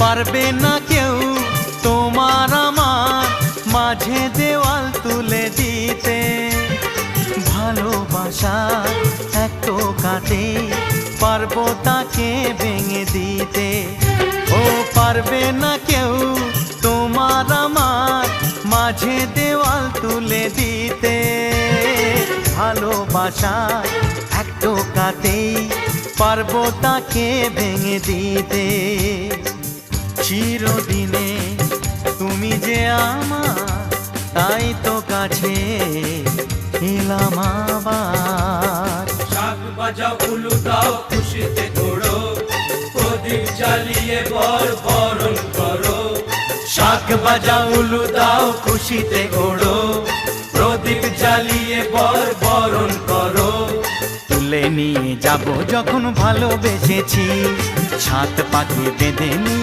পারবে না কেউ তোমার আমার মাঝে দেওয়াল তুলে দিতে। ভালোবাসা এক টোকাতে পারবো তাকে ভেঙে দিতে। ও পারবে না কেউ তোমার আমার মাঝে দেওয়াল তুলে দিতে। ভালোবাসা এক টোকাতেই পারবো তাকে ভেঙে দিতে। চিরদিনে তুমি যে আমার, তাই তো কাছে এলাম আবার। শাক বাজাও উলু দাও খুশিতে ঘোড়ো, প্রদীপ জ্বালিয়ে বর বরণ করো। শাক বাজাও উলু দাও খুশিতে ওড়ো, প্রদীপ জ্বালিয়ে বর বরণ করো। তুলে নিয়ে যাব যখন ভালোবেসেছি, ছাত পাখি বেঁধে নিয়ে